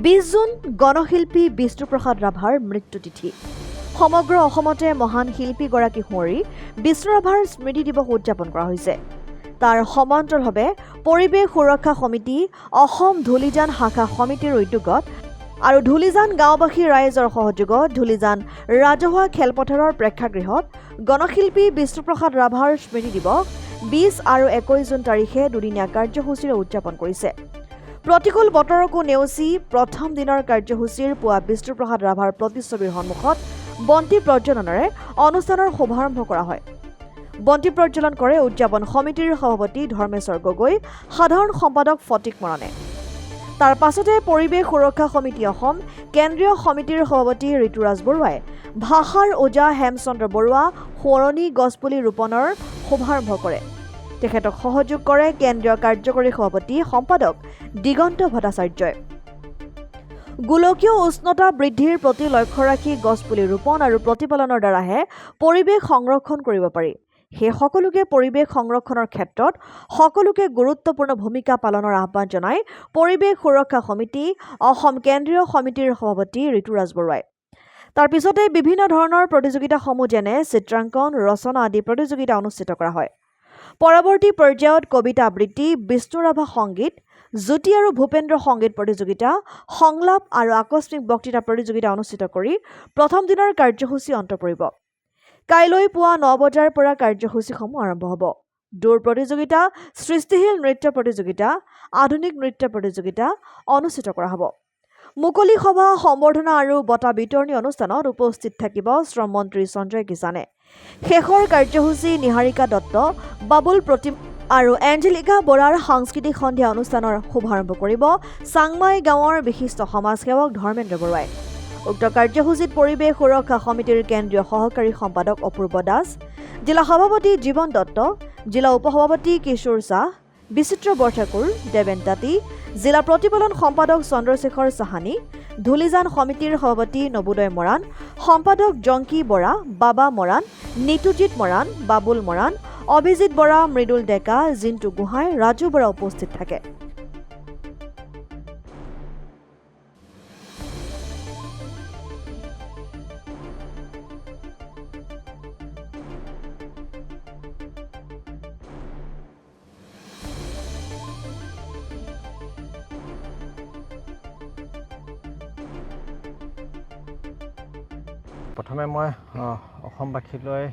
20 June গণশিল্পী বিষ্ণুপ্ৰসাদ ৰাভাৰ মৃত্যুতিথি। সমগ্ৰ অসমতে মহান শিল্পীগৰাকী সোঁৱৰি বিষ্ণু ৰাভাৰ স্মৃতি দিৱস উদযাপন কৰা হৈছে। তাৰ সমান্তৰালভাৱে পৰিৱেশ সুৰক্ষা সমিতি, অসম ধূলিজান শাখা সমিতিৰ উদ্যোগত আৰু ধূলিজান গাঁওবাসী ৰাইজৰ সহযোগত ধূলিজান ৰাজহুৱা খেলপথাৰৰ প্ৰেক্ষাগৃহত গণশিল্পী বিষ্ণুপ্ৰসাদ ৰাভাৰ স্মৃতি দিৱস 20 আৰু 21 জুন তাৰিখে দুদিনীয়া কাৰ্যসূচীৰে উদযাপন কৰিছে। প্ৰতিকূল বতৰকো নেওচি প্ৰথম দিনৰ কাৰ্যসূচীৰ পুৱা বিষ্ণুপ্ৰসাদ ৰাভাৰ প্ৰতিচ্ছবিৰ সন্মুখত বন্তি প্ৰজ্বলনেৰে অনুষ্ঠানৰ শুভাৰম্ভ কৰা হয়। বন্তি প্ৰজ্বলন কৰে উদযাপন সমিতিৰ সভাপতি ধৰ্মেশ্বৰ গগৈ, সাধাৰণ সম্পাদক ফটিক মৰাণে। তাৰ পাছতে পৰিৱেশ সুৰক্ষা সমিতি অসম কেন্দ্ৰীয় সমিতিৰ সভাপতি ঋতুৰাজ বৰুৱাই ভাষাৰ ওজা হেমচন্দ্ৰ বৰুৱা সোঁৱৰণী গছপুলি ৰোপণৰ শুভাৰম্ভ কৰে। তেখেতক সহযোগ কৰে কেন্দ্ৰীয় কাৰ্যকৰী সভাপতি সম্পাদক দিগন্ত ভট্টাচাৰ্যই। গোলকীয় উষ্ণতা বৃদ্ধিৰ প্ৰতি লক্ষ্য ৰাখি গছপুলি ৰোপণ আৰু প্ৰতিপালনৰ দ্বাৰাহে পৰিৱেশ সংৰক্ষণ কৰিব পাৰি। সেই সকলোকে পৰিৱেশ সংৰক্ষণৰ ক্ষেত্ৰত সকলোকে গুৰুত্বপূৰ্ণ ভূমিকা পালনৰ আহ্বান জনাই পৰিৱেশ সুৰক্ষা সমিতি অসম কেন্দ্ৰীয় সমিতিৰ সভাপতি ঋতুৰাজ বৰুৱাই। তাৰ পিছতে বিভিন্ন ধৰণৰ প্ৰতিযোগিতাসমূহ যেনে চিত্ৰাংকন, ৰচনা আদি প্ৰতিযোগিতা অনুষ্ঠিত কৰা হয়। পৰৱৰ্তী পৰ্যায়ত কবিতা আবৃত্তি, বিষ্ণু ৰাভা সংগীত, জ্যোতি আৰু ভূপেন্দ্ৰ সংগীত প্ৰতিযোগিতা, সংলাপ আৰু আকস্মিক বক্তৃতা প্ৰতিযোগিতা অনুষ্ঠিত কৰি প্ৰথম দিনৰ কাৰ্যসূচী অন্ত পৰিব। কাইলৈ পুৱা 9 বজাৰ পৰা কাৰ্যসূচীসমূহ আৰম্ভ হ'ব। দৌৰ প্ৰতিযোগিতা, সৃষ্টিশীল নৃত্য প্ৰতিযোগিতা, আধুনিক নৃত্য প্ৰতিযোগিতা অনুষ্ঠিত কৰা হ'ব। মুকলি সভা, সম্বৰ্ধনা আৰু বঁটা বিতৰণী অনুষ্ঠানত উপস্থিত থাকিব শ্ৰম মন্ত্ৰী সঞ্জয় কিষাণে। শেষৰ কাৰ্যসূচী নিহাৰিকা দত্ত, বাবুল প্ৰতিম আৰু এঞ্জেলিকা বৰাৰ সাংস্কৃতিক সন্ধিয়া অনুষ্ঠানৰ শুভাৰম্ভ কৰিব চাংমাই গাঁৱৰ বিশিষ্ট সমাজসেৱক ধৰ্মেন্দ্ৰ বৰুৱাই। উক্ত কাৰ্যসূচীত পৰিৱেশ সুৰক্ষা সমিতিৰ কেন্দ্ৰীয় সহকাৰী সম্পাদক অপূৰ্ব দাস, জিলা সভাপতি জীৱন দত্ত, জিলা উপসভাপতি কিশোৰ শ্বাহ, বিচিত্ৰ বৰঠাকুৰ, দেৱেন তাঁতী, জিলা প্ৰতিপালন সম্পাদক চন্দ্ৰশেখৰ চাহানী, ধূলিজান সমিতিৰ সভাপতি নবোদয় মৰাণ, সম্পাদক জংকী বৰা, বাবা মৰাণ, নিতুজিত মৰাণ, বাবুল মৰাণ, অভিজিত বৰা, মৃদুল ডেকা, জিন্তু গোহাঁই, ৰাজু বৰা উপস্থিত থাকে। প্ৰথমে মই অসমবাসীলৈ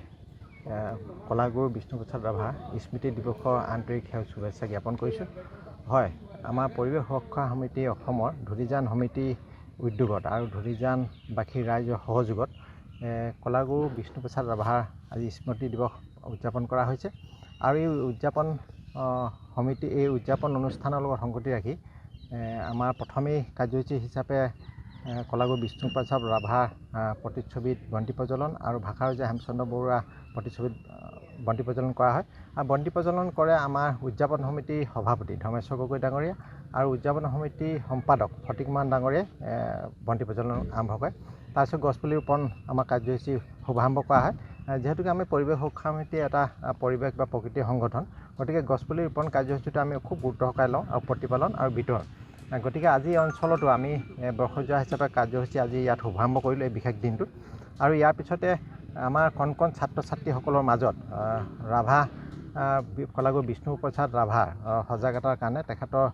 কলাগুৰু বিষ্ণুপ্ৰসাদ ৰাভা স্মৃতি দিৱসৰ আন্তৰিক শুভেচ্ছা জ্ঞাপন কৰিছোঁ। হয়, আমাৰ পৰিৱেশ সুৰক্ষা সমিতি অসমৰ ধূলিজান সমিতি উদ্যোগত আৰু ধূলিজানবাসী ৰাইজৰ সহযোগত কলাগুৰু বিষ্ণুপ্ৰসাদ ৰাভাৰ আজি স্মৃতি দিৱস উদযাপন কৰা হৈছে। আৰু এই উদযাপন অনুষ্ঠানৰ লগত সংগতি ৰাখি আমাৰ প্ৰথমেই কাৰ্যসূচী হিচাপে কলাগুৰু বিষ্ণুপ্ৰসাদ ৰাভাৰ প্ৰতিচ্ছবিত বন্তি প্ৰজ্বলন আৰু ভাষাৰ ওজা হেমচন্দ্ৰ বৰুৱা প্ৰতিচ্ছবিত বন্তি প্ৰজ্বলন কৰা হয়। আৰু বন্তি প্ৰজ্বলন কৰে আমাৰ উদযাপন সমিতিৰ সভাপতি ধৰ্মেশ্বৰ গগৈ ডাঙৰীয়া আৰু উদযাপন সমিতিৰ সম্পাদক ফটিক মৰাণ ডাঙৰীয়াই বন্তি প্ৰজ্বলন আৰম্ভ কৰে। তাৰপিছত গছপুলি ৰোপণ আমাৰ কাৰ্যসূচী শুভাৰম্ভ কৰা হয়। যিহেতুকে আমি পৰিৱেশ সুৰক্ষা সমিতি এটা পৰিৱেশ বা প্ৰকৃতিৰ সংগঠন, গতিকে গছপুলি ৰোপণ কাৰ্যসূচীটো আমি খুব গুৰুত্ব সহকাৰে লওঁ আৰু প্ৰতিপালন আৰু বিতৰণ। গতিকে আজি অঞ্চলতো আমি বৰ্ষজোৰা হিচাপে কাৰ্যসূচী আজি ইয়াত শুভাৰম্ভ কৰিলোঁ এই বিশেষ দিনটোত। আৰু ইয়াৰ পিছতে আমাৰ কণ কণ ছাত্ৰ ছাত্ৰীসকলৰ মাজত কলাগুৰু বিষ্ণুপ্ৰসাদ ৰাভাৰ সজাগতাৰ কাৰণে তেখেতৰ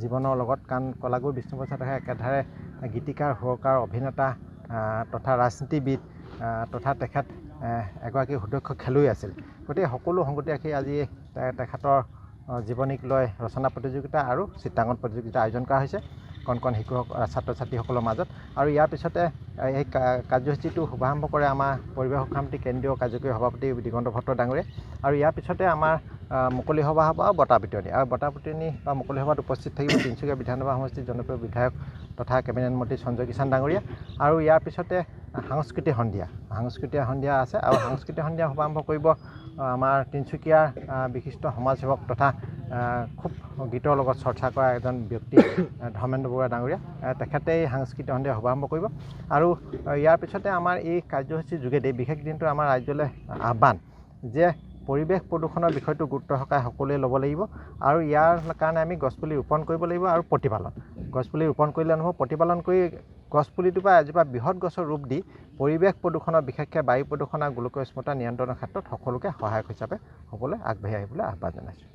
জীৱনৰ লগত, কাৰণ কলাগুৰু বিষ্ণুপ্ৰসাদ ৰাভাই একেধাৰে গীতিকাৰ, সুৰকাৰ, অভিনেতা তথা ৰাজনীতিবিদ তথা তেখেত এগৰাকী সুদক্ষ খেলুৱৈ আছিল। গতিকে সকলো সংগতি ৰাখি আজি তেখেতৰ জীৱনীক লৈ ৰচনা প্ৰতিযোগিতা আৰু চিত্ৰাংকন প্ৰতিযোগিতা আয়োজন কৰা হৈছে কণ কণ ছাত্ৰ ছাত্ৰীসকলৰ মাজত। আৰু ইয়াৰ পিছতে এই কাৰ্যসূচীটো শুভাৰম্ভ কৰে আমাৰ পৰিৱেশ সুৰক্ষা সমিতি কেন্দ্ৰীয় কাৰ্যকৰী সভাপতি দিগন্ত ভট্ট ডাঙৰীয়াই। আৰু ইয়াৰ পিছতে আমাৰ মুকলি সভা হ'ব আৰু বঁটা বিতৰণী। আৰু বঁটা বিতৰণী বা মুকলি সভাত উপস্থিত থাকিব তিনিচুকীয়া বিধানসভা সমষ্টিৰ জনপ্ৰিয় বিধায়ক তথা কেবিনেট মন্ত্ৰী সঞ্জয় কিষাণ ডাঙৰীয়া। আৰু ইয়াৰ পিছতে সাংস্কৃতিক সন্ধিয়া আছে। আৰু সাংস্কৃতিক সন্ধিয়া শুভাৰম্ভ কৰিব আমাৰ তিনিচুকীয়াৰ বিশিষ্ট সমাজসেৱক তথা খুব গীতৰ লগত চৰ্চা কৰা এজন ব্যক্তি ধৰ্মেন্দ্ৰ বৰুৱা ডাঙৰীয়া। তেখেতে এই সাংস্কৃতিক সন্ধিয়া শুভাৰম্ভ কৰিব। আৰু ইয়াৰ পিছতে আমাৰ এই কাৰ্যসূচীৰ যোগেদি বিশেষ দিনটো আমাৰ ৰাজ্যলৈ আহ্বান যে পৰিৱেশ প্ৰদূষণৰ বিষয়টো গুৰুত্ব সহকাৰে সকলোৱে ল'ব লাগিব আৰু ইয়াৰ কাৰণে আমি গছপুলি ৰোপণ কৰিব লাগিব আৰু প্ৰতিপালন গছপুলি ৰোপণ কৰিলে নহ'ব প্ৰতিপালন কৰি গছপুলিটোৰ পৰা এজোপা বৃহৎ গছৰ ৰূপ দি পৰিৱেশ প্ৰদূষণৰ বিশেষকৈ বায়ু প্ৰদূষণ আৰু গোলকীয় উষ্ণতা নিয়ন্ত্ৰণৰ ক্ষেত্ৰত সকলোকে সহায়ক হিচাপে সকলোৱে আগবাঢ়ি আহিবলৈ আহ্বান জনাইছোঁ।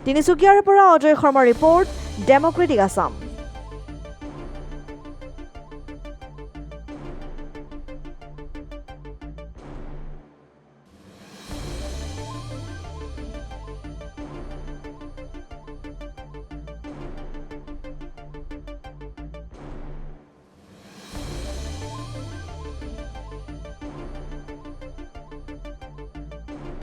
তিনিচুকীয়াৰ পৰা অজয় শৰ্মাৰ ৰিপৰ্ট, ডেমক্ৰেটিক আছাম।